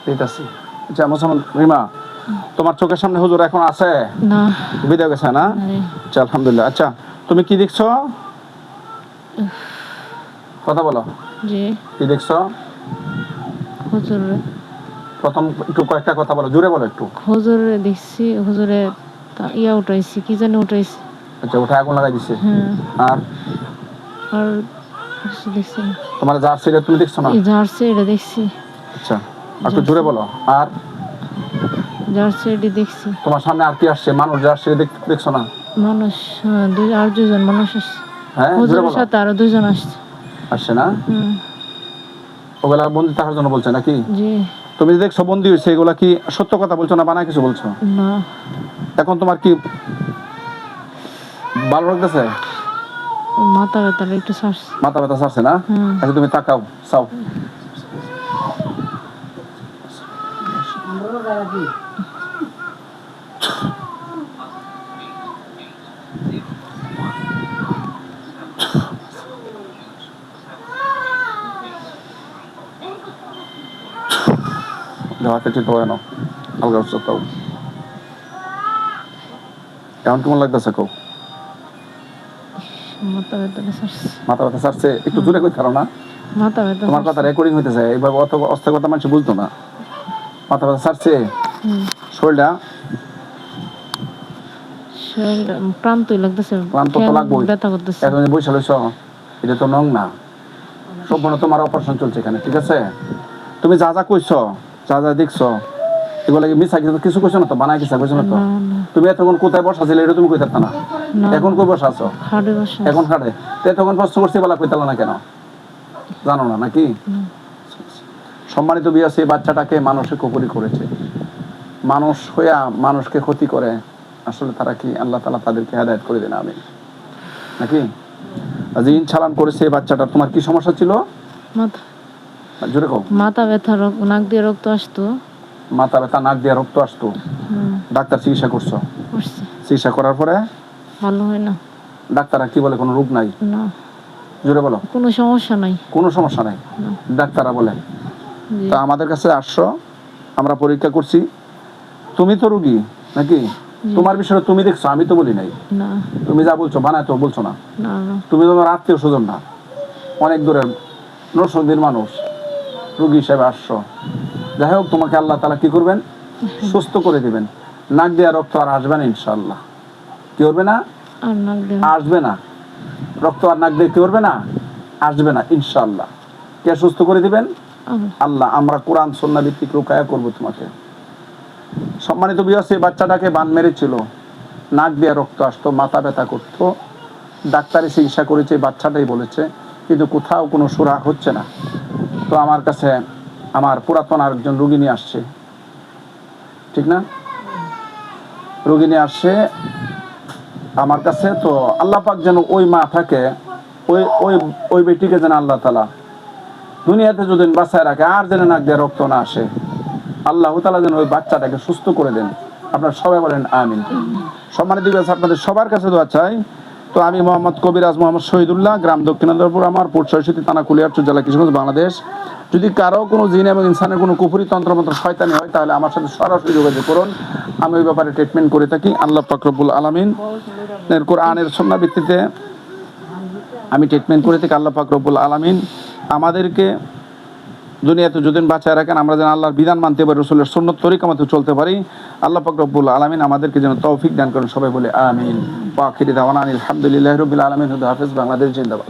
দিতেছি। আচ্ছা মুসলমান রিমা, তোমার চোখের সামনে হুজুর এখন আছে না? বিদায় গেছে না? আচ্ছা আলহামদুলিল্লাহ। আচ্ছা তুমি কি দেখছো? কথা বলো। জি। কি দেখছো? হুজুর। প্রথম একটু কয়েকটা কথা বলো, জোরে বলো একটু। হুজুরে দেখছি, হুজুরে ইয়া উঠাইছি, কি জানি উঠাইছি। আচ্ছা উঠে আগুন লাগাই দিছে। হ্যাঁ। আর আর কিছু দেখছি না। তোমার জার্সিটা তুমি দেখছো না? জার্সি এটা দেখছি। আচ্ছা একটু জোরে বলো। আর জার্সি এটি দেখছি। তোমার সামনে আর কি আসছে? মানুষ জার্সি দেখছো না? মানুষ, হ্যাঁ, আর দুজন মানুষ আসছে। হ্যাঁ জোরে হুজুরের বলো। সাথে আরো দুজন আসছে। আসছে না? ওগুলা বন্দি থাকার জন্য বলছে নাকি? জি। তুমি দেখছো বন্দি হয়েছে, এগুলা কি সত্য কথা বলছো না বানায় কিছু বলছো? না। এখন তোমার কি ভালো লাগতেছে? মাথা ব্যথা একটু ছাড়ছে। মাথা ব্যথা ছাড়ছে না? আচ্ছা তুমি তাকাও, চাও। হাতে ঠিক হয় না, হালকা তাও। কেমন কেমন লাগতেছে কও? মাথা ব্যথা ছাড়ছে। মাথা ব্যথা ছাড়ছে? একটু জোরে কই কারো না, মাথা ব্যথা। তোমার কথা রেকর্ডিং হইতেছে, এইভাবে অত অস্থায়ী কথা মানুষ বুঝতো না। মাথা ব্যথা ছাড়ছে? শরীরটা ক্লান্তই লাগতেছে। ক্লান্ত তো লাগবেই, ব্যথা করতেছে। এখন বসে লইছ, এটা তো নং না, সম্পূর্ণ তোমার অপারেশন চলছে এখানে, ঠিক আছে? তুমি যা যা কইছো, যা যা দেখছো, এগুলো মিশা কিছু কইছো না তো, বানাই কিছু কইছো না তো? তুমি এতক্ষণ কোথায় বসা ছিলে এটা তুমি কইতে না? এখন কই বসা আছো? খাটে বসা। এখন খাটে। তো এতক্ষণ প্রশ্ন করছি বলা কইতাল না কেন? জানো না নাকি? সম্মানিত বিয়াস, এই বাচ্চাটাকে মানুষে কুকুরি করেছে, মানুষ হইয়া মানুষকে ক্ষতি করে। আসলে তারা কি আল্লাহ তাআলা তাদেরকে হেদায়েত করে দেন, আমিন নাকি? জিন চালান করেছে এই বাচ্চাটা। তোমার কি সমস্যা ছিল? মাথা, জোরে কও। মাথা ব্যথা, নাক দিয়ে রক্ত আসতো। মাথা ব্যথা, নাক দিয়ে রক্ত আসতো। ডাক্তার চিকিৎসা করছো? চিকিৎসা করার পরে ভালো হয় না। ডাক্তাররা কি বলে? কোনো রোগ নাই? না। জোরে বলো। কোনো সমস্যা নাই। কোনো সমস্যা নাই ডাক্তাররা বলে। তো আমাদের কাছে আসছো, আমরা পরীক্ষা করছি। তুমি তো রোগী নাকি? তোমার বিষয়ে তুমি দেখছো, আমি তো বলি নাই। না। তুমি যা বলছো বানায় তো বলছো না। না। তুমি তোমার আত্মীয় স্বজন না, অনেক দূরের নরসিংদীর মানুষ, রোগী হিসেবে আসছো। যাই হোক, তোমাকে আল্লাহ তাআলা কি করবেন? সুস্থ করে দিবেন। নাক দিয়ে রক্ত আর আসবে না ইনশাআল্লাহ। কি করবে না? আসবে না রক্ত, আর নাক দিয়ে কি করবে না? আসবে না ইনশাআল্লাহ। কে সুস্থ করে দিবেন? আল্লাহ। আমরা কোরআন সুন্নাহ ভিত্তিক রুকায়া করব তোমাকে। সম্মানিত বিয়াস, এই বাচ্চাটাকে বান মেরেছিল, নাক দিয়ে রক্ত আসতো, মাথা ব্যথা করতো, ডাক্তারি চিকিৎসা করেছে, বাচ্চাটাই বলেছে, কিন্তু কোথাও কোনো সুরাহা হচ্ছে না। তো আমার কাছে আমার পুরাতন আরেকজন রোগী নিয়ে আসছে, ঠিক না? রোগী নিয়ে আসছে আমার কাছে। তো আল্লাহ পাক যেন ওই মা থাকে, ওই ওই ওই বেটিকে যেন আল্লাহ তাআলা দুনিয়াতে যদি বাঁচায় রাখে, আর যেন নাক দিয়ে রক্ত না আসে, আল্লাহ তাআলা যেন ওই বাচ্চাটাকে সুস্থ করে দেন। আপনারা সবাই বলেন আমিন। সম্মানিত বিয়াস, আপনাদের সবার কাছে দোয়া চাই। তো আমি মোহাম্মদ কবিরাজ মোহাম্মদ শহীদুল্লাহ, গ্রাম দক্ষিণান্দরপুর, আমার পোর্ট সরস্বতী থানা কুলিয়ারচর, জেলা কিশোরগঞ্জ, বাংলাদেশ। যদি কারো কোনো জিন এবং ইনসানের কোনো কুফরি তন্ত্রমন্ত্র শয়তানি হয়, তাহলে আমার সাথে সরাসরি যোগাযোগ করুন। আমি ওই ব্যাপারে ট্রিটমেন্ট করে থাকি। আল্লাহ পাক রব্বুল আলামিন এর কোরআনের সুন্নাহ ভিত্তিতে আমি ট্রিটমেন্ট করে থাকি। আল্লাহ পাক রব্বুল আলামিন আমাদেরকে দুনিয়াতে যতদিন বাঁচায় রাখেন, আমরা যেন আল্লাহর বিধান মানতে পারি, রাসূলের সুন্নাত তরিকা মতো চলতে পারি। আল্লাহ পাক রব্বুল আলামিন আমাদেরকে যেন তৌফিক দান করেন। সবাই বলে আমিন। ওয়া আখিরি দাওয়ানা আলহামদুলিল্লাহি রাব্বিল আলামিন। হাফেজ। বাংলাদেশ জিন্দাবাদ।